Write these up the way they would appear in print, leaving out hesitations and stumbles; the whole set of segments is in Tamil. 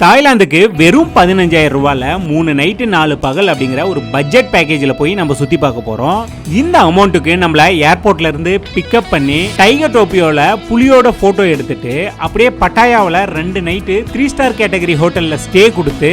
தாய்லாந்துக்கு வெறும் 15,000 ரூபாயில 3 நைட்டு 4 பகல் அப்படிங்கிற ஒரு பட்ஜெட் பேக்கேஜில் போய் நம்ம சுற்றி பார்க்க போகிறோம். இந்த அமௌண்ட்டுக்கு நம்மளை ஏர்போர்ட்ல இருந்து பிக்கப் பண்ணி டைகர் டோப்பியோல புலியோட ஃபோட்டோ எடுத்துட்டு அப்படியே பட்டாயாவில் 2 நைட்டு 3 ஸ்டார் கேட்டகரி ஹோட்டலில் ஸ்டே கொடுத்து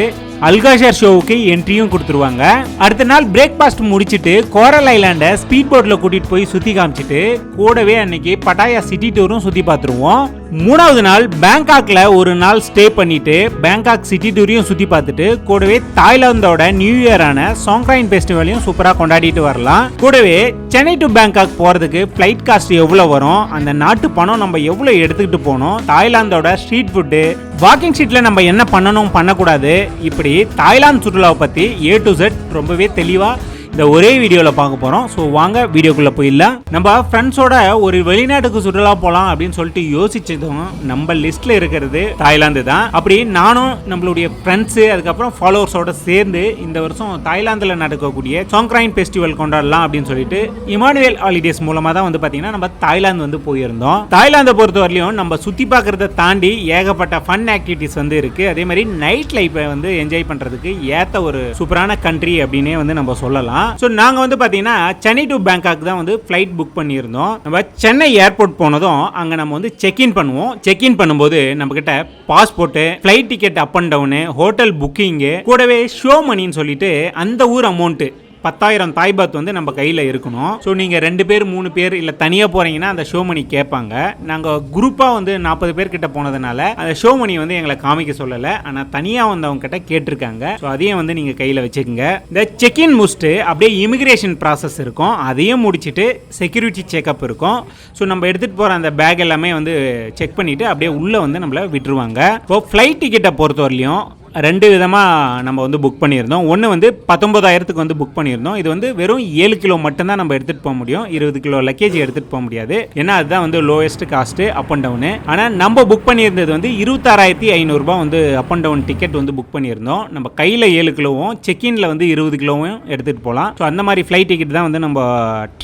அல்காஷர் ஷோவுக்கு என்ட்ரியும் கொடுத்துருவாங்க. அடுத்த நாள் பிரேக்ஃபாஸ்ட் முடிச்சுட்டு கோரல் ஐலாண்டை ஸ்பீட் போட்டில் கூட்டிட்டு போய் சுற்றி காமிச்சிட்டு கூடவே அன்னைக்கு பட்டாயா சிட்டி டூரும் சுற்றி பார்த்துருவோம். 3வது நாள் பேங்காக்ல ஒரு நாள் ஸ்டே பண்ணிட்டு பேங்காக் சிட்டி டூரையும் சுற்றி பார்த்துட்டு கூடவே தாய்லாந்தோட நியூ இயரான சாங்க்ரைன் ஃபெஸ்டிவலையும் சூப்பராக கொண்டாடிட்டு வரலாம். கூடவே சென்னை டு பேங்காக் போகிறதுக்கு ஃப்ளைட் காஸ்ட் எவ்வளோ வரும், அந்த நாட்டு பணம் நம்ம எவ்வளோ எடுத்துக்கிட்டு போகணும், தாய்லாந்தோட ஸ்ட்ரீட் ஃபுட்டு, வாக்கிங் ஸ்ட்ரீட்ல நம்ம என்ன பண்ணணும் பண்ணக்கூடாது, இப்படி தாய்லாந்து சுற்றுலாவை பற்றி A to Z ரொம்பவே தெளிவாக இந்த ஒரே வீடியோவில் பார்க்க போகிறோம். ஸோ வாங்க வீடியோக்குள்ளே போயிடலாம். நம்ம ஃப்ரெண்ட்ஸோட ஒரு வெளிநாட்டுக்கு சுற்றுலா போகலாம் அப்படின்னு சொல்லிட்டு யோசிச்சதும் நம்ம லிஸ்ட்டில் இருக்கிறது தாய்லாந்து தான். அப்படி நானும் நம்மளுடைய ஃப்ரெண்ட்ஸு அதுக்கப்புறம் ஃபாலோவர்ஸோட சேர்ந்து இந்த வருஷம் தாய்லாந்தில் நடக்கக்கூடிய சாங்க்ரைன் ஃபெஸ்டிவல் கொண்டாடலாம் அப்படின்னு சொல்லிட்டு இமானுவேல் ஹாலிடேஸ் மூலமாக தான் வந்து பார்த்தீங்கன்னா நம்ம தாய்லாந்து வந்து போயிருந்தோம். தாய்லாந்தை பொறுத்த வரையிலும் நம்ம சுற்றி பார்க்குறத தாண்டி ஏகப்பட்ட ஃபன் ஆக்டிவிட்டிஸ் வந்து இருக்குது. அதே மாதிரி நைட் லைஃப்பை வந்து என்ஜாய் பண்ணுறதுக்கு ஏற்ற ஒரு சூப்பரான கண்ட்ரி அப்படின்னே வந்து நம்ம சொல்லலாம். ஸோ நாங்கள் வந்து பார்த்தீங்கன்னா சென்னை டு பேங்காக் தான் வந்து ஃப்ளைட் புக் பண்ணியிருந்தோம். நம்ம சென்னை ஏர்போர்ட் போனதும் அங்கே நம்ம வந்து செக்இன் பண்ணுவோம். செக்இன் பண்ணும்போது நம்ம கிட்ட passport, flight ticket up and down, hotel booking, கூடவே ஷோ மணின்னு சொல்லிட்டு அந்த ஊர் அமௌண்ட்டு 10,000 தாய் பாத் வந்து நம்ம கையில் இருக்கணும். ஸோ நீங்கள் 2 பேர் 3 பேர் இல்லை தனியாக போகிறீங்கன்னா அந்த ஷோ மணி கேட்பாங்க. நாங்கள் குரூப்பாக வந்து 40 பேர் கிட்ட போனதுனால அந்த ஷோ மணி வந்து எங்களை காமிக்க சொல்லலை, ஆனால் தனியாக வந்து அவங்க கிட்ட கேட்டிருக்காங்க. ஸோ அதையும் வந்து நீங்கள் கையில் வச்சுக்கோங்க. இந்த செக்இன் முடிச்சுட்டு அப்படியே இமிகிரேஷன் ப்ராசஸ் இருக்கும், அதையும் முடிச்சுட்டு செக்யூரிட்டி செக்அப் இருக்கும். ஸோ நம்ம எடுத்துகிட்டு போகிற அந்த பேக் எல்லாமே வந்து செக் பண்ணிவிட்டு அப்படியே உள்ளே வந்து நம்மளை விட்டுருவாங்க. இப்போ ஃப்ளைட் டிக்கெட்டை பொறுத்த வரலையும் 2 விதமாக நம்ம வந்து புக் பண்ணியிருந்தோம். ஒன்று வந்து 19,000க்கு வந்து புக் பண்ணியிருந்தோம். இது வந்து வெறும் 7 கிலோ மட்டும்தான் நம்ம எடுத்துகிட்டு போக முடியும், 20 கிலோ லக்கேஜ் எடுத்துகிட்டு போக முடியாது. ஏன்னா அதுதான் வந்து lowest cost up and down. ஆனால் நம்ம புக் பண்ணியிருந்தது வந்து 26,500 ரூபாய் வந்து அப் அண்ட் டவுன் டிக்கெட் வந்து புக் பண்ணியிருந்தோம். நம்ம கையில் 7 கிலோவும் செக்இனில் வந்து 20 கிலோவும் எடுத்துகிட்டு போகலாம். ஸோ அந்த மாதிரி ஃப்ளைட் டிக்கெட் தான் வந்து நம்ம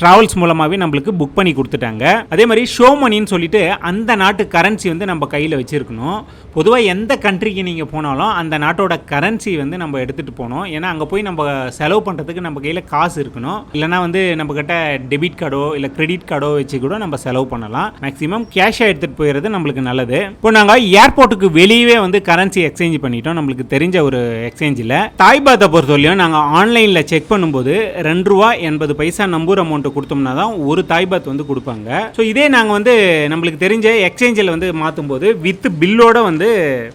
ட்ராவல்ஸ் மூலமாகவே நம்மளுக்கு புக் பண்ணி கொடுத்துட்டாங்க. அதே மாதிரி ஷோ மணின்னு சொல்லிட்டு அந்த நாட்டு கரன்சி வந்து நம்ம கையில் வச்சுருக்கணும். பொதுவாக எந்த கண்ட்ரிக்கு நீங்கள் போனாலும் அந்த நாட்டோட கரன்சி வந்து நம்ம எடுத்துகிட்டு போகணும். ஏன்னா அங்கே போய் நம்ம செலவு பண்ணுறதுக்கு நம்ம கையில் காசு இருக்கணும். இல்லைனா வந்து நம்ம கிட்ட டெபிட் கார்டோ இல்லை கிரெடிட் கார்டோ வச்சு கூட நம்ம செலவு பண்ணலாம். மேக்ஸிமம் கேஷாக எடுத்துகிட்டு போயிடுறது நம்மளுக்கு நல்லது. இப்போ நாங்கள் ஏர்போர்ட்டுக்கு வெளியே வந்து கரன்சி எக்ஸ்சேஞ்ச் பண்ணிட்டோம். நம்மளுக்கு தெரிஞ்ச ஒரு எக்ஸ்சேஞ்சில் தாய் பாத்தை பொறுத்தவரையும் நாங்கள் ஆன்லைனில் செக் பண்ணும்போது ₹2.80 நம்பூர் அமௌண்ட்டு கொடுத்தோம்னா தான் ஒரு தாய் பாத் வந்து கொடுப்பாங்க. ஸோ இதே நாங்கள் வந்து நம்மளுக்கு தெரிஞ்ச எக்ஸ்சேஞ்சில் வந்து மாற்றும் போது வித் பில்லோட வந்து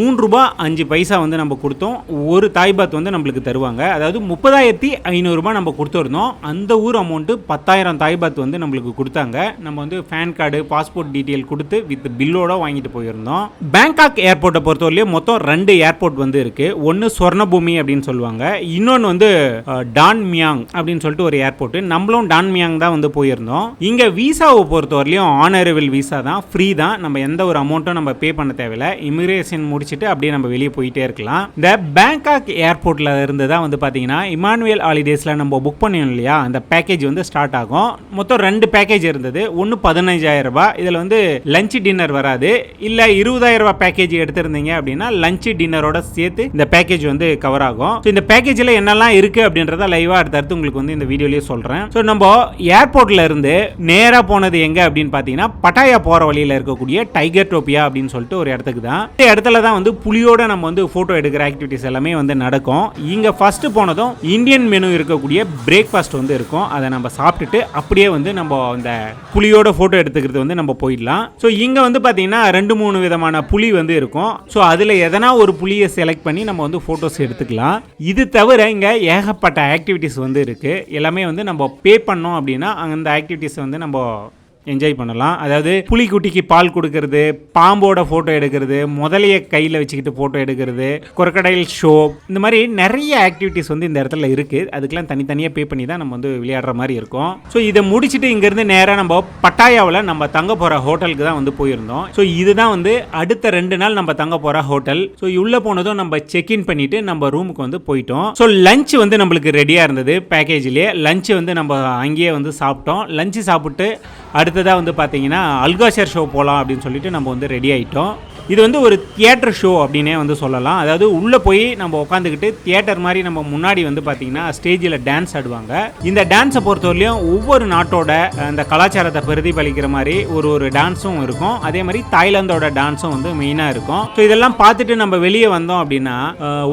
₹3.05 வந்து நம்ம கொடுத்தோம். ஒரு தாய் பாத் வந்து நம்மளுக்கு தருவாங்க. அதாவது 30,500 ரூபாய் நம்ம கொடுத்துருந்தோம். அந்த ஊர் அமௌண்ட்டு 10,000 தாய் பாத் வந்து நம்மளுக்கு கொடுத்தாங்க. நம்ம வந்து பேன் கார்டு, பாஸ்போர்ட் டீட்டெயில் கொடுத்து வித் பில்லோட வாங்கிட்டு போயிருந்தோம். பேங்காக் ஏர்போர்ட்டை பொறுத்தவரையிலும் மொத்தம் 2 ஏர்போர்ட் வந்து இருக்கு. ஒன்று சொர்ணபூமி அப்படின்னு சொல்லுவாங்க, இன்னொன்று வந்து டான் மியாங் அப்படின்னு சொல்லிட்டு ஒரு ஏர்போர்ட். நம்மளும் டான் மியாங் தான் வந்து போயிருந்தோம். இங்கே விசாவை பொறுத்தவரையிலும் ஆனரபிள் விசா தான், ஃப்ரீ தான். நம்ம எந்த ஒரு அமௌண்ட்டும் நம்ம பே பண்ண தேவையில்லை. இமிகிரேஷன் முடிச்சுட்டு அப்படியே நம்ம வெளியே போயிட்டே இருக்கலாம். இந்த பேங்காக் ஏர்போர்ட்ல இருந்து தான் வந்து பாத்தீங்கன்னா இமானுவேல் ஹாலிடேஸ்ல நம்ம புக் பண்ணியோம் இல்லையா, அந்த பேக்கேஜ் வந்து ஸ்டார்ட் ஆகும். மொத்தம் 2 பேக்கேஜ் இருந்தது. ஒன்று 15,000 ரூபாய், இதில் வந்து லஞ்ச் டின்னர் வராது. இல்லை 20,000 ரூபாய் பேக்கேஜ் எடுத்திருந்தீங்க அப்படின்னா லஞ்ச் டின்னரோட சேர்த்து இந்த பேக்கேஜ் வந்து கவர் ஆகும். ஸோ இந்த பேக்கேஜில் என்னெல்லாம் இருக்கு அப்படின்றத லைவா அடுத்தடுத்து உங்களுக்கு வந்து இந்த வீடியோலயே சொல்றேன். ஸோ நம்ம ஏர்போர்ட்ல இருந்து நேராக போனது எங்க அப்படின்னு பார்த்தீங்கன்னா பட்டாயா போற வழியில் இருக்கக்கூடிய டைகர் டோப்பியா அப்படின்னு சொல்லிட்டு ஒரு இடத்துக்கு தான். இந்த இடத்துல தான் வந்து புலியோட நம்ம வந்து போட்டோ எடுக்கிற ஆக்டிவிட்டிஸ் எல்லாமே வந்து நடக்கும். இங்க ஃபர்ஸ்ட் போனதும் இந்தியன் மெனு இருக்கக்கூடிய பிரேக்ஃபாஸ்ட் வந்து இருக்கும். அதை நம்ம சாப்பிட்டுட்டு அப்படியே வந்து நம்ம இந்த புலியோட போட்டோ எடுத்துக்கிறது வந்து நம்ம போயிடலாம். ஸோ இங்க வந்து பாத்தீங்கன்னா 2-3 விதமான புலி வந்து இருக்கும். ஸோ அதுல எதனா ஒரு புலியை செலக்ட் பண்ணி நம்ம வந்து போட்டோஸ் எடுத்துக்கலாம். இது தவிர இங்க ஏகப்பட்ட ஆக்டிவிட்டிஸ் வந்து இருக்கு. எல்லாமே வந்து நம்ம பே பண்ணோம் அப்படின்னா அந்த ஆக்டிவிட்டிஸ் வந்து நம்ம என்ஜாய் பண்ணலாம். அதாவது புலிக்குட்டிக்கு பால் கொடுக்கறது, பாம்போட ஃபோட்டோ எடுக்கிறது, முதலையை கையில் வச்சுக்கிட்டு ஃபோட்டோ எடுக்கிறது, கொரக்கடைல் ஷோ, இந்த மாதிரி நிறைய ஆக்டிவிட்டிஸ் வந்து இந்த இடத்துல இருக்குது. அதுக்கெல்லாம் தனித்தனியாக பே பண்ணி தான் நம்ம வந்து விளையாடுற மாதிரி இருக்கும். ஸோ இதை முடிச்சுட்டு இங்கேருந்து நேராக நம்ம பட்டாயாவில் நம்ம தங்க போகிற ஹோட்டலுக்கு தான் வந்து போயிருந்தோம். ஸோ இதுதான் வந்து அடுத்த 2 நாள் நம்ம தங்க போகிற ஹோட்டல். ஸோ உள்ளே போனதும் நம்ம செக்இன் பண்ணிவிட்டு நம்ம ரூமுக்கு வந்து போயிட்டோம். ஸோ லஞ்ச் வந்து நம்மளுக்கு ரெடியாக இருந்தது பேக்கேஜ்லேயே. லஞ்ச் வந்து நம்ம அங்கேயே வந்து சாப்பிட்டோம். லஞ்சு சாப்பிட்டு அடுத்ததாக வந்து பார்த்தீங்கன்னா அல்காஷர் ஷோ போகலாம் அப்படின்னு சொல்லிட்டு நம்ம வந்து ரெடி ஆகிட்டோம். இது வந்து ஒரு தியேட்டர் ஷோ அப்படின்னே வந்து சொல்லலாம். அதாவது உள்ளே போய் நம்ம உட்காந்துக்கிட்டு தியேட்டர் மாதிரி நம்ம முன்னாடி வந்து பார்த்தீங்கன்னா ஸ்டேஜில் டான்ஸ் ஆடுவாங்க. இந்த டான்ஸை பொறுத்தவரையிலும் ஒவ்வொரு நாட்டோட அந்த கலாச்சாரத்தை பிரதிபலிக்கிற மாதிரி ஒரு டான்ஸும் இருக்கும். அதே மாதிரி தாய்லாந்தோட டான்ஸும் வந்து மெயினாக இருக்கும். ஸோ இதெல்லாம் பார்த்துட்டு நம்ம வெளியே வந்தோம் அப்படின்னா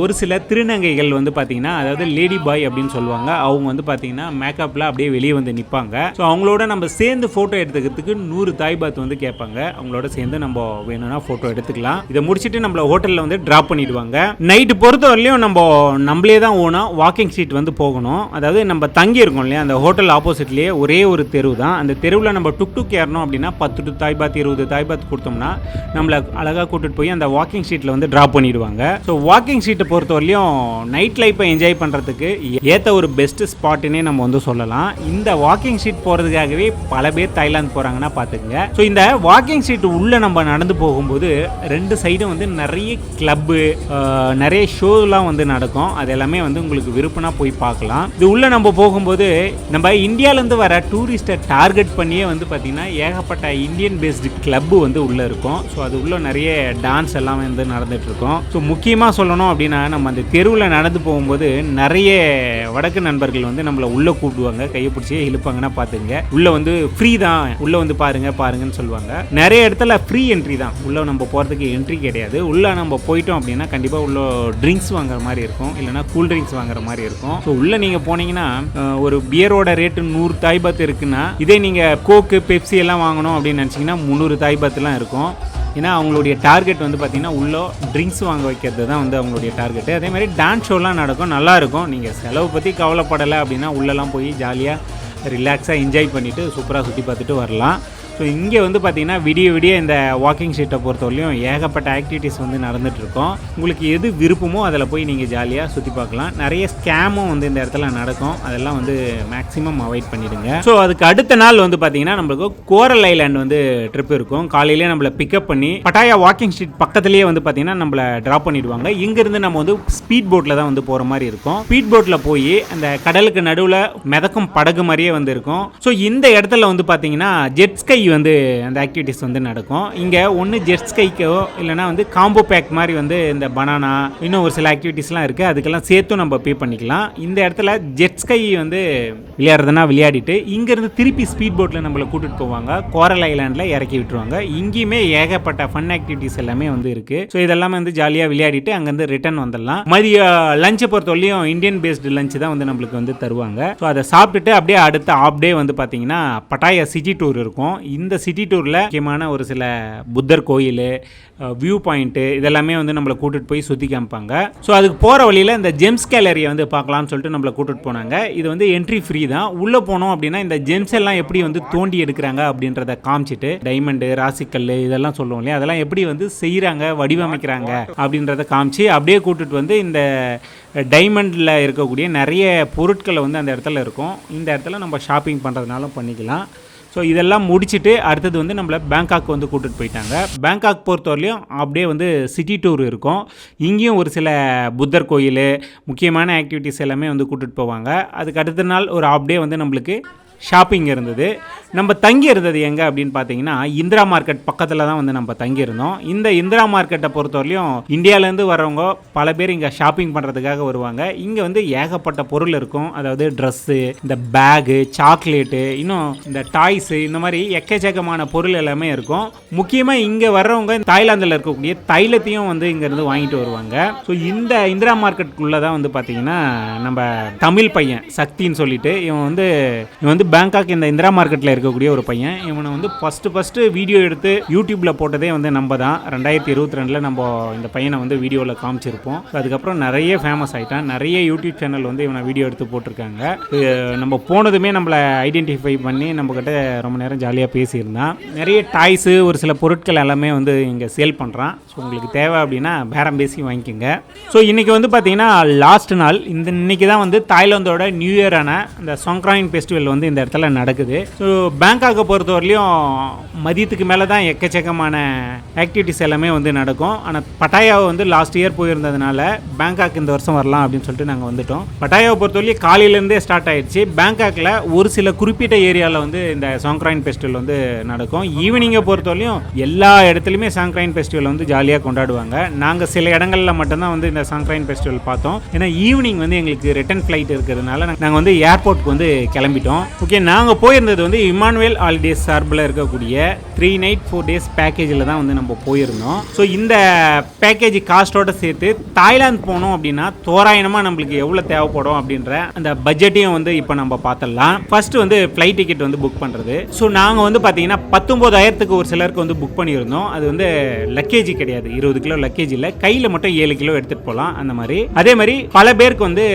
ஒரு சில திருநங்கைகள் வந்து பார்த்தீங்கன்னா, அதாவது லேடி பாய் அப்படின்னு சொல்லுவாங்க, அவங்க வந்து பார்த்தீங்கன்னா மேக்கப்பில் அப்படியே வெளியே வந்து நிற்பாங்க. ஸோ அவங்களோட நம்ம சேர்ந்து ஃபோட்டோ எடுத்துக்கிறதுக்கு 100 தாய் பாத் வந்து கேட்பாங்க. அவங்களோட சேர்ந்து நம்ம வேணும்னா ஃபோட்டோ எடுத்துக்கலாம். இதை முடிச்சுட்டு நம்மள ஹோட்டலில் வந்து ட்ராப் பண்ணிடுவாங்க. நைட்டு பொறுத்தவரையிலும் நம்மளே தான் ஓனா வாக்கிங் ஸ்ட்ரீட் வந்து போகணும். அதாவது நம்ம தங்கி இருக்கோம் இல்லையா, அந்த ஹோட்டல் ஆப்போசிட்லேயே ஒரே ஒரு தெரு தான். அந்த தெருவில் நம்ம டுக் ஏறணும் அப்படின்னா 10 தாய் பாத் 20 தாய் பாத் கொடுத்தோம்னா நம்மளை அழகாக கூட்டிட்டு போய் அந்த வாக்கிங் ஸ்ட்ரீட்டில் வந்து ட்ராப் பண்ணிடுவாங்க. ஸோ வாக்கிங் ஸ்ட்ரீட்டை பொறுத்தவரையிலும் நைட் லைஃப்பை என்ஜாய் பண்ணுறதுக்கு ஏற்ற ஒரு பெஸ்ட் ஸ்பாட்டுன்னே நம்ம வந்து சொல்லலாம். இந்த வாக்கிங் ஸ்ட்ரீட் போகிறதுக்காகவே பல பேர் தாய்லாந்து போகிறாங்கன்னா பார்த்துக்குங்க. ஸோ இந்த வாக்கிங் ஸ்ட்ரீட் உள்ளே நம்ம நடந்து போகும்போது 2 சைடும் வந்து நிறைய கிளப்பு, நிறைய ஷோலாம் வந்து நடக்கும். அது எல்லாமே வந்து உங்களுக்கு விருப்பம்னா போய் பார்க்கலாம். இது உள்ளே நம்ம போகும்போது நம்ம இந்தியாவிலேருந்து வர டூரிஸ்ட்டை டார்கெட் பண்ணியே வந்து பார்த்திங்கன்னா ஏகப்பட்ட இந்தியன் பேஸ்டு கிளப்பு வந்து உள்ளே இருக்கும். ஸோ அது உள்ள நிறைய டான்ஸ் எல்லாம் வந்து நடந்துகிட்ருக்கோம். ஸோ முக்கியமாக சொல்லணும் அப்படின்னா நம்ம அந்த தெருவில் நடந்து போகும்போது நிறைய வடக்கு நண்பர்கள் வந்து நம்மளை உள்ளே கூப்பிடுவாங்க, கையை பிடிச்சி இழுப்பாங்கன்னா பார்த்துங்க. உள்ளே வந்து ஃப்ரீ தான், உள்ளே வந்து பாருங்கன்னு சொல்லுவாங்க. நிறைய இடத்துல ஃப்ரீ என்ட்ரி தான், உள்ளே நம்ம போகிறதுக்கு என்ட்ரி கிடையாது. உள்ளே நம்ம போயிட்டோம் அப்படின்னா கண்டிப்பாக உள்ள ட்ரிங்க்ஸ் வாங்குற மாதிரி இருக்கும், இல்லைனா கூல் ட்ரிங்க்ஸ் வாங்குற மாதிரி இருக்கும். ஸோ உள்ளே நீங்கள் போனீங்கன்னா ஒரு பியரோட ரேட்டு 100 தாய் பாத் இருக்குன்னா, இதே நீங்கள் கோக்கு பெப்சி எல்லாம் வாங்கணும் அப்படின்னு நினச்சிங்கன்னா 300 தாய் பாத்லாம் இருக்கும். ஏன்னா அவங்களுடைய டார்கெட் வந்து பார்த்திங்கன்னா உள்ளே ட்ரிங்க்ஸ் வாங்க வைக்கிறது தான் வந்து அவங்களுடைய டார்கெட்டு. அதே மாதிரி டான்ஸ் ஷோலாம் நடக்கும், நல்லாயிருக்கும். நீங்கள் செலவு பற்றி கவலைப்படலை அப்படின்னா உள்ளெல்லாம் போய் ஜாலியாக ரிலாக்ஸாக என்ஜாய் பண்ணிவிட்டு சூப்பராக சுற்றி பார்த்துட்டு வரலாம். ஸோ இங்கே வந்து பார்த்திங்கன்னா விடிய இந்த வாக்கிங் ஸ்ட்ரீட்டை பொறுத்தவரையிலும் ஏகப்பட்ட ஆக்டிவிட்டீஸ் வந்து நடந்துகிட்ருக்கோம். உங்களுக்கு எது விருப்பமோ அதில் போய் நீங்கள் ஜாலியாக சுற்றி பார்க்கலாம். நிறைய ஸ்கேமும் வந்து இந்த இடத்துல நடக்கும், அதெல்லாம் வந்து மேக்ஸிமம் அவாய்ட் பண்ணிடுங்க. ஸோ அதுக்கு அடுத்த நாள் வந்து பார்த்திங்கன்னா நம்மளுக்கு கோரல் ஐலாண்ட் வந்து ட்ரிப் இருக்கும். காலையிலே நம்மளை பிக்கப் பண்ணி பட்டாயா வாக்கிங் ஸ்ட்ரீட் பக்கத்துலேயே வந்து பார்த்திங்கன்னா நம்மளை ட்ராப் பண்ணிடுவாங்க. இங்கேருந்து நம்ம வந்து ஸ்பீட் போட்டில் தான் வந்து போகிற மாதிரி இருக்கும். ஸ்பீட் போட்டில் போய் அந்த கடலுக்கு நடுவில் மிதக்கும் படகு மாதிரியே வந்து இருக்கும். ஸோ இந்த இடத்துல வந்து பார்த்திங்கன்னா ஜெட் ஸ்கை வந்து அந்த ஆக்டிவிட்டிஸ் வந்து நடக்கும். இங்கே ஒன்று ஜெட் ஸ்கைக்கோ இல்லைனா வந்து காம்போ பேக் மாதிரி வந்து இந்த பனானா இன்னும் ஒரு சில ஆக்டிவிட்டீஸ்லாம் இருக்குது, அதுக்கெல்லாம் சேர்த்தும் நம்ம பே பண்ணிக்கலாம். இந்த இடத்துல ஜெட் ஸ்கை வந்து விளையாடுறதுனா விளையாடிட்டு இங்கேருந்து திருப்பி ஸ்பீட் போட்டில் நம்மளை கூட்டிகிட்டு போவாங்க, கோரல் ஐலாண்டில் இறக்கி விட்டுருவாங்க. இங்கேயுமே ஏகப்பட்ட ஃபன் ஆக்டிவிட்டீஸ் எல்லாமே வந்து இருக்குது. ஸோ இதெல்லாமே வந்து ஜாலியாக விளையாடிட்டு அங்கேருந்து ரிட்டர்ன் வந்துடலாம். மதிய லஞ்சை பொறுத்தவரையும் இந்தியன் பேஸ்டு லஞ்ச் தான் வந்து நம்மளுக்கு வந்து தருவாங்க. ஸோ அதை சாப்பிட்டுட்டு அப்படியே அடுத்த ஆஃப் டே வந்து பார்த்தீங்கன்னா பட்டாயா சிட்டி டூர் இருக்கும். இந்த சிட்டி டூரில் முக்கியமான ஒரு சில புத்தர் கோயில், வியூ பாயிண்ட்டு இதெல்லாமே வந்து நம்மளை கூட்டிகிட்டு போய் சுற்றி காமிப்பாங்க. ஸோ அதுக்கு போகிற வழியில் இந்த ஜெம்ஸ் கேலரியை வந்து பார்க்கலாம்னு சொல்லிட்டு நம்மளை கூட்டிகிட்டு போனாங்க. இது வந்து என்ட்ரி ஃப்ரீ தான். உள்ளே போனோம் அப்படின்னா இந்த ஜெம்ஸ் எல்லாம் எப்படி வந்து தோண்டி எடுக்கிறாங்க அப்படின்றத காமிச்சிட்டு, டைமண்டு ராசிக்கல் இதெல்லாம் சொல்லுவோம் இல்லையா, அதெல்லாம் எப்படி வந்து செய்கிறாங்க வடிவமைக்கிறாங்க அப்படின்றத காமிச்சு அப்படியே கூட்டிகிட்டு வந்து இந்த டைமண்டில் இருக்கக்கூடிய நிறைய பொருட்களை வந்து அந்த இடத்துல இருக்கும். இந்த இடத்துல நம்ம ஷாப்பிங் பண்ணுறதுனாலும் பண்ணிக்கலாம். ஸோ இதெல்லாம் முடிச்சுட்டு அடுத்தது வந்து நம்மளை பேங்காக் வந்து கூட்டிகிட்டு போயிட்டாங்க. பேங்காக் பொறுத்தவரையிலையும் அப்படியே வந்து சிட்டி டூர் இருக்கும். இங்கேயும் ஒரு சில புத்தர் கோயில் முக்கியமான ஆக்டிவிட்டீஸ் எல்லாமே வந்து கூட்டிகிட்டு போவாங்க. அதுக்கு அடுத்த நாள் ஒரு ஆஃப் டே வந்து நம்மளுக்கு ஷாப்பிங் இருந்தது. நம்ம தங்கி இருந்தது எங்கே அப்படின்னு பார்த்தீங்கன்னா இந்திரா மார்க்கெட் பக்கத்தில் தான் வந்து நம்ம தங்கியிருந்தோம். இந்த இந்திரா மார்க்கெட்டை பொறுத்தவரையிலும் இந்தியாவிலேருந்து வரவங்க பல பேர் இங்கே ஷாப்பிங் பண்ணுறதுக்காக வருவாங்க. இங்கே வந்து ஏகப்பட்ட பொருள் இருக்கும். அதாவது ட்ரெஸ்ஸு, இந்த பேகு, சாக்லேட்டு, இன்னும் இந்த டாய்ஸு, இந்த மாதிரி எக்கச்சக்கமான பொருள் எல்லாமே இருக்கும். முக்கியமாக இங்கே வர்றவங்க தாய்லாந்தில் இருக்கக்கூடிய தைலத்தையும் வந்து இங்கேருந்து வாங்கிட்டு வருவாங்க. ஸோ இந்த இந்திரா மார்க்கெட்டுக்குள்ளே தான் வந்து பார்த்தீங்கன்னா நம்ம தமிழ் பையன் சக்தின்னு சொல்லிட்டு இவன் வந்து பேங்காக் இந்த இந்திரா மார்க்கெட்டில் இருக்கக்கூடிய ஒரு பையன். இவனை வந்து ஃபஸ்ட்டு வீடியோ எடுத்து யூடியூப்பில் போட்டதே வந்து நம்ம தான். 2022 நம்ம இந்த பையனை வந்து வீடியோவில் காமிச்சிருப்போம். அதுக்கப்புறம் நிறைய ஃபேமஸ் ஆகிட்டான். நிறைய யூடியூப் சேனல் வந்து இவனை வீடியோ எடுத்து போட்டிருக்காங்க. நம்ம போனதுமே நம்மளை ஐடென்டிஃபை பண்ணி நம்மக்கிட்ட ரொம்ப நேரம் ஜாலியாக பேசியிருந்தான். நிறைய டாய்ஸு, ஒரு சில பொருட்கள் எல்லாமே வந்து இங்கே சேல் பண்ணுறான். ஸோ உங்களுக்கு தேவை அப்படின்னா பேரம் பேசி வாங்கிக்கோங்க. ஸோ இன்றைக்கி வந்து பார்த்தீங்கன்னா லாஸ்ட் நாள். இன்னைக்கு தான் வந்து தாய்லாந்தோட நியூ இயரான இந்த சங்க்ராயின் ஃபெஸ்டிவல் வந்து இந்த இடத்துல நடக்குது. ஸோ பேங்காக்கை பொறுத்தவரையிலையும் மதியத்துக்கு மேலே தான் எக்கச்சக்கமான ஆக்டிவிட்டிஸ் எல்லாமே வந்து நடக்கும். ஆனால் பட்டாயாவை வந்து லாஸ்ட் இயர் போயிருந்ததுனால பேங்காக் இந்த வருஷம் வரலாம் அப்படின்னு சொல்லிட்டு நாங்கள் வந்துட்டோம். பட்டாயாவை பொறுத்தவரையிலும் காலையிலேருந்தே ஸ்டார்ட் ஆயிடுச்சு. பேங்காக்கில் ஒரு சில குறிப்பிட்ட ஏரியாவில் வந்து இந்த சாங்க்ராயின் ஃபெஸ்டிவல் வந்து நடக்கும். ஈவினிங்கை பொறுத்தவரையும் எல்லா இடத்துலையுமே சாங்க்ராயின் ஃபெஸ்டிவல் வந்து ஜாலியாக கொண்டாடுவாங்க. நாங்கள் சில இடங்களில் மட்டும்தான் வந்து இந்த சாங்க்ராயின் ஃபெஸ்டிவல் பார்த்தோம். ஏன்னா ஈவினிங் வந்து எங்களுக்கு ரிட்டர்ன் ஃப்ளைட் இருக்கிறதுனால நாங்கள் வந்து ஏர்போர்ட்டுக்கு வந்து கிளம்பிட்டோம். ஓகே, நாங்கள் போயிருந்தது வந்து இமானுவேல் ஹாலிடேஸ் சார்பில் இருக்கக்கூடிய 3 night 4 days பேக்கேஜில் தான் வந்து நம்ம போயிருந்தோம். ஸோ இந்த பேக்கேஜ் காஸ்ட்டோட சேர்த்து தாய்லாந்து போனோம் அப்படின்னா தோராயமாக நம்மளுக்கு எவ்வளோ தேவைப்படும் அப்படின்ற அந்த பட்ஜெட்டையும் வந்து இப்போ நம்ம பார்த்துடலாம். ஃபர்ஸ்ட் வந்து ஃப்ளைட் டிக்கெட் வந்து புக் பண்ணுறது. ஸோ நாங்கள் வந்து பார்த்தீங்கன்னா 19,000க்கு ஒரு சிலருக்கு வந்து புக் பண்ணியிருந்தோம். அது வந்து லக்கேஜ் கிடையாது, 20 கிலோ லக்கேஜ் இல்லை, கையில் மட்டும் 7 கிலோ எடுத்துகிட்டு போகலாம் அந்த மாதிரி. அதே மாதிரி பல பேருக்கு வந்து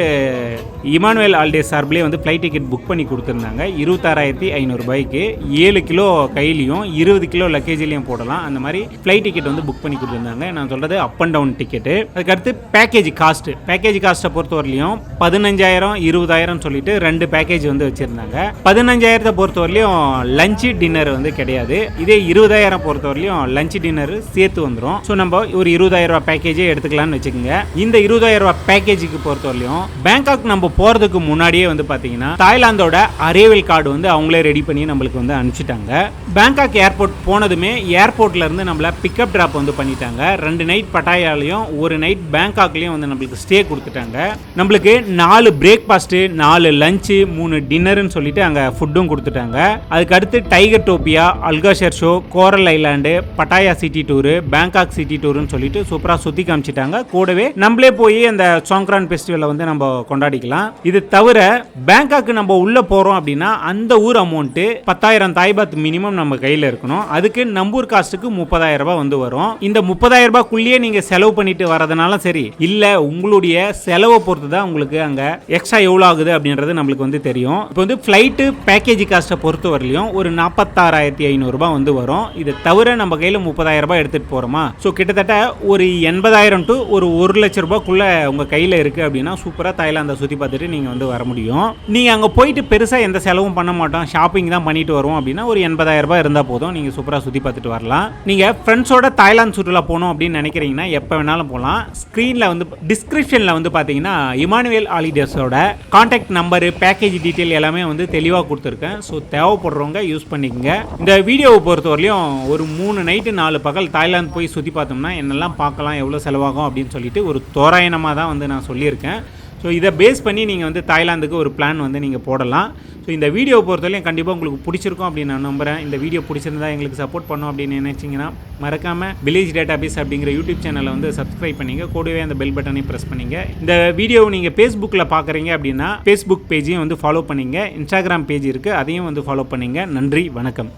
இமானுவேல் ஹாலிடேஸ் சார்பிலே வந்து ஃப்ளைட் டிக்கெட் புக் பண்ணி கொடுத்துருந்தாங்க. 26,500 ரூபாய்க்கு 7 கிலோ கையிலையும் 20 கிலோ லக்கேஜ்லையும் போடலாம். அந்த மாதிரி ஃப்ளைட் டிக்கெட் வந்து புக் பண்ணி கொடுத்துருந்தாங்க. நான் சொல்கிறது அப் அண்ட் டவுன் டிக்கெட்டு. அதுக்கடுத்து பேக்கேஜ் காஸ்ட்டை பொறுத்தவரையிலையும் 15,000 20,000 சொல்லிட்டு 2 பேக்கேஜ் வந்து வச்சுருந்தாங்க. 15,000 பொறுத்தவரையிலையும் லஞ்சு டின்னர் வந்து கிடையாது. இதே 20,000 பொறுத்தவரையிலையும் லஞ்சு டின்னர் சேர்த்து வந்துடும். ஸோ நம்ம ஒரு 20,000 ரூபா பேக்கேஜே எடுத்துக்கலாம்னு வச்சுக்கோங்க. இந்த 20,000 ரூபா பேக்கேஜுக்கு பொறுத்தவரையிலும் பேங்காக் நம்ம போகிறதுக்கு முன்னாடியே வந்து பார்த்தீங்கன்னா தாய்லாந்தோட அரைவல் கார்டு வந்து அவங்களே ரெடி பண்ணி நம்மளுக்கு வந்து அனுப்பிச்சிட்டாங்க. பேங்காக் ஏர்போர்ட் போனதுமே ஏர்போர்ட்ல இருந்து நம்மள பிக்கப் டிராப் வந்து பண்ணிட்டாங்க. 2 நைட் பட்டாயாலையும் 1 நைட் பேங்காக்லையும் வந்து நம்மளுக்கு ஸ்டே கொடுத்துட்டாங்க. நம்மளுக்கு 4 பிரேக்ஃபாஸ்ட்டு 4 லஞ்சு 3 டின்னர்னு சொல்லிட்டு அங்கே ஃபுட்டும் கொடுத்துட்டாங்க. அதுக்கு அடுத்து tiger topia, Alcazar show, coral island, Pattaya city tour, Bangkok city டூருன்னு சொல்லிட்டு சூப்பராக சுற்றி காமிச்சிட்டாங்க. கூடவே நம்மளே போய் அந்த சாங்க்ரான் ஃபெஸ்டிவலை வந்து நம்ம கொண்டாடிக்கலாம். இது தவிர பேங்காக்கு நம்ம உள்ள போறோம் அப்படின்னா அந்த ஊர் அமௌண்ட் 10,000 தாய்பாத் மினிமம் நம்ம கையில இருக்கணும். அதுக்கு நம்பூர் காஸ்ட்டுக்கு 30,000 ரூபாய் வந்து வரும். இந்த 30,000 ரூபாய்க்குள்ளேயே நீங்க செலவு பண்ணிட்டு வரதுனால சரி, இல்ல உங்களுடைய செலவை பொறுத்து தான் உங்களுக்கு அங்க எக்ஸ்ட்ரா எவ்வளவு ஆகுது அப்படின்றது நம்மளுக்கு வந்து தெரியும். இப்போ வந்து ஃபிளைட் பேக்கேஜ் காஸ்ட்டை பொறுத்த வரலையும் ஒரு 46,500 ரூபாய் வந்து வரும். இது தவிர நம்ம கையில 30,000 ரூபாய் எடுத்துட்டு போறோமா, ஸோ கிட்டத்தட்ட ஒரு 80,000 டு ஒரு 1 லட்சம் ரூபாய்க்குள்ள உங்க கையில இருக்கு அப்படின்னா சூப்பரா தாய்லாந்தை சுத்தி பார்த்துட்டு நீங்க வந்து வர முடியும். நீங்க அங்க போயிட்டு பெருசா எந்த செலவும் பண்ண மாட்டோம், ஷாப்பிங் தான் பண்ணிட்டு வருவோம் அப்படின்னா ஒரு 80,000 ரூபாய் இருந்தா போதும், நீங்க சூப்பரா சுத்தி பார்த்துட்டு வரலாம். நீங்க ஃப்ரெண்ட்ஸோட தாய்லாந்து சுற்றுலா போகணும் அப்படின்னு நினைக்கிறீங்கன்னா எப்ப வேணாலும் போகலாம். ஸ்கிரீன்ல வந்து டிஸ்கிரிப்ஷன்ல வந்து பாத்தீங்கன்னா இமானுவேல் ஹாலிடேஸோட கான்டாக்ட் நம்பர், பேக்கேஜ் டீடைல் எல்லாமே வந்து தெளிவா கொடுத்துருக்கேன். ஸோ தேவைப்படுறவங்க யூஸ் பண்ணிக்கங்க. இந்த வீடியோவை பொறுத்தவரையிலும் ஒரு 3 நைட்டு 4 பகல் தாய்லாந்து போய் சுற்றி பார்த்தோம்னா என்னெல்லாம் பார்க்கலாம், எவ்வளோ செலவாகும் அப்படின்னு சொல்லிட்டு ஒரு தோராயமாக தான் வந்து நான் சொல்லியிருக்கேன். ஸோ இதை பேஸ் பண்ணி நீங்கள் வந்து தாய்லாந்துக்கு ஒரு பிளான் வந்து நீங்கள் போடலாம். ஸோ இந்த வீடியோ பொறுத்தவரையும் கண்டிப்பாக உங்களுக்கு பிடிச்சிருக்கும் அப்படின்னு நான் நம்புகிறேன். இந்த வீடியோ பிடிச்சிருந்தா எங்களுக்கு சப்போர்ட் பண்ணோம் அப்படின்னு நினைச்சிங்கன்னா மறக்காமல் வில்லேஜ் டேட்டாபேஸ் அப்படிங்கிற யூடியூப் சேனலை வந்து சப்ஸ்கிரைப் பண்ணிங்க, கூடவே அந்த பெல் பட்டனையும் ப்ரெஸ் பண்ணிங்க. இந்த வீடியோவை நீங்கள் ஃபேஸ்புக்கில் பார்க்குறீங்க அப்படின்னா ஃபேஸ்புக் பேஜையும் வந்து ஃபாலோ பண்ணிங்க, இன்ஸ்டாகிராம் பேஜ் இருக்குது அதையும் வந்து ஃபாலோ பண்ணிங்க. நன்றி, வணக்கம்.